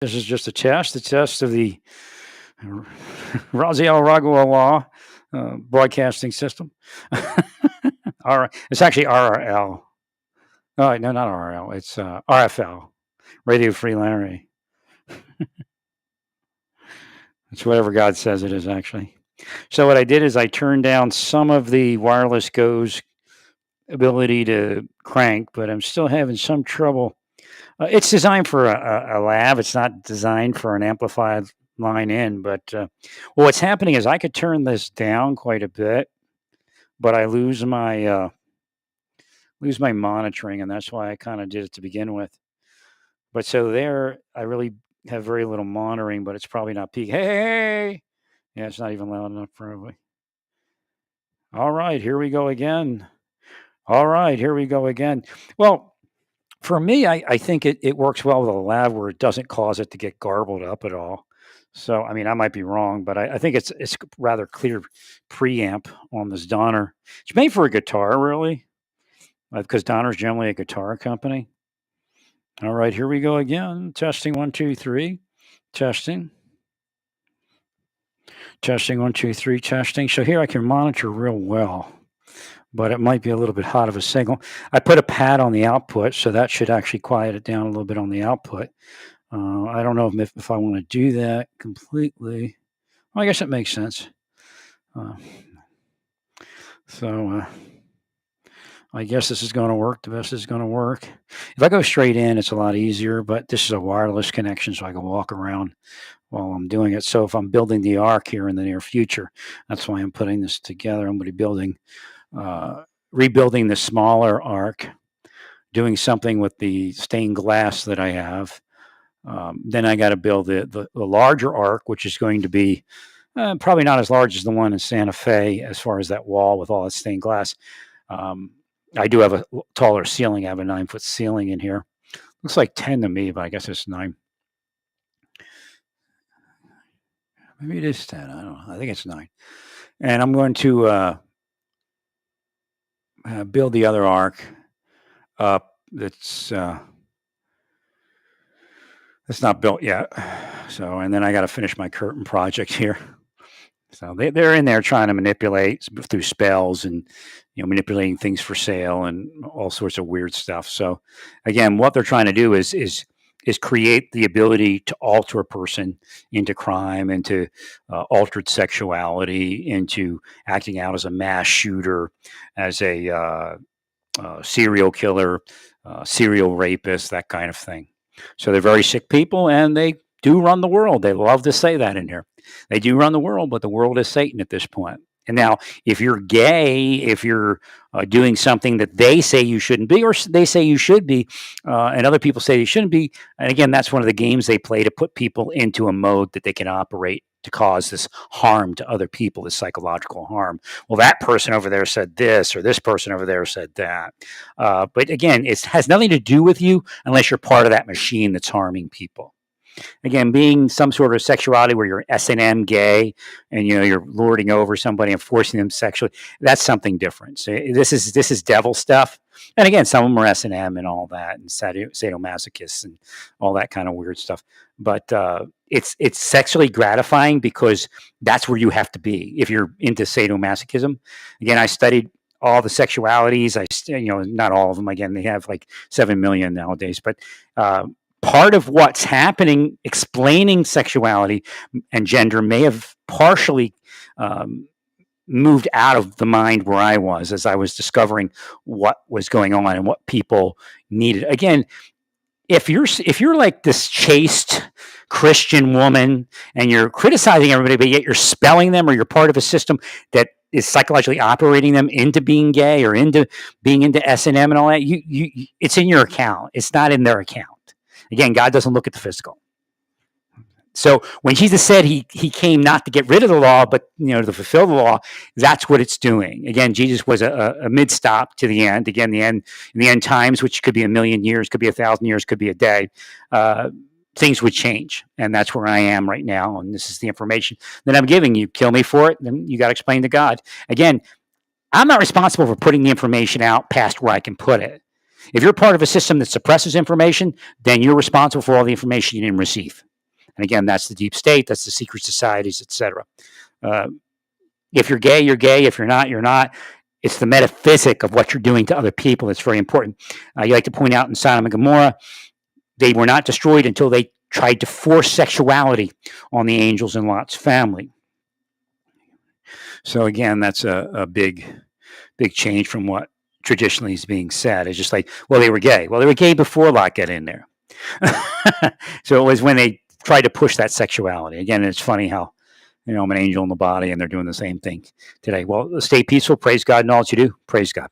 This is just a test of the Raziel Raghuwala broadcasting system. It's actually RRL. Oh, no, not RRL. It's RFL, Radio Free Larry. It's whatever God says it is, actually. So what I did is I turned down some of the wireless Go's ability to crank, but I'm still having some trouble. It's designed for a lab. It's not designed for an amplified line in. But well, what's happening is I could turn this down quite a bit, but I lose my monitoring, and that's why I kind of did it to begin with. But so there, I really have very little monitoring, but it's probably not peak. Hey, yeah, it's not even loud enough, probably. All right, here we go again. All right, here we go again. Well, for me, I think it works well with a lab where it doesn't cause it to get garbled up at all. So, I mean, I might be wrong, but I think it's rather clear preamp on this Donner. It's made for a guitar, really, because Donner's generally a guitar company. All right, here we go again. Testing 1, 2, 3. Testing. Testing 1, 2, 3. Testing. So here I can monitor real well, but it might be a little bit hot of a signal. I put a pad on the output, so that should actually quiet it down a little bit on the output. I don't know if I want to do that completely. Well, I guess it makes sense. Uh, so I guess this is going to work. The best is going to work. If I go straight in, it's a lot easier, but this is a wireless connection, so I can walk around while I'm doing it. So if I'm building the arc here in the near future, that's why I'm putting this together. I'm going to be rebuilding the smaller arc, doing something with the stained glass that I have. Then I got to build the larger arc, which is going to be probably not as large as the one in Santa Fe as far as that wall with all its stained glass. I do have a taller ceiling. I have a 9-foot ceiling in here. Looks like 10 to me, but I guess it's 9. Maybe it is 10. I don't know. I think it's 9. And I'm going to build the other arc up that's not built yet. So, and then I got to finish my curtain project here. So they're in there trying to manipulate through spells and manipulating things for sale and all sorts of weird stuff. So again, what they're trying to do is create the ability to alter a person into crime, into altered sexuality, into acting out as a mass shooter, as a serial killer, serial rapist, that kind of thing. So they're very sick people, and they do run the world. They love to say that in here. They do run the world, but the world is Satan at this point. And now, if you're gay, if you're doing something that they say you shouldn't be, or they say you should be, and other people say you shouldn't be, and again, that's one of the games they play to put people into a mode that they can operate to cause this harm to other people, this psychological harm. Well, that person over there said this, or this person over there said that. But again, it has nothing to do with you unless you're part of that machine that's harming people. Again, being some sort of sexuality where you're S&M gay and you're lording over somebody and forcing them sexually, that's something different. So this is devil stuff. And again, some of them are S&M and all that, and sadomasochists and all that kind of weird stuff. But it's sexually gratifying because that's where you have to be if you're into sadomasochism. Again, I studied all the sexualities. Not all of them. Again, they have like 7 million nowadays, but part of what's happening, explaining sexuality and gender, may have partially moved out of the mind where I was as I was discovering what was going on and what people needed. Again, if you're like this chaste Christian woman and you're criticizing everybody, but yet you're spelling them, or you're part of a system that is psychologically operating them into being gay or into being into S&M and all that, it's in your account. It's not in their account. Again, God doesn't look at the physical. So when Jesus said he came not to get rid of the law, but to fulfill the law, that's what it's doing. Again, Jesus was a mid stop to the end. Again, in the end times, which could be 1,000,000 years, could be 1,000 years, could be a day, things would change, and that's where I am right now. And this is the information that I'm giving you. Kill me for it, then you got to explain to God. Again, I'm not responsible for putting the information out past where I can put it. If you're part of a system that suppresses information, then you're responsible for all the information you didn't receive. And again, that's the deep state, that's the secret societies, etc. Uh, if you're gay, you're gay. If you're not, you're not. It's the metaphysic of what you're doing to other people that's very important. You like to point out in Sodom and Gomorrah, they were not destroyed until they tried to force sexuality on the angels and Lot's family. So again, that's a big change from what traditionally is being said. It's just like, well, they were gay. Well, they were gay before Lot got in there. So it was when they tried to push that sexuality. Again, it's funny how, I'm an angel in the body and they're doing the same thing today. Well, stay peaceful. Praise God in all that you do. Praise God.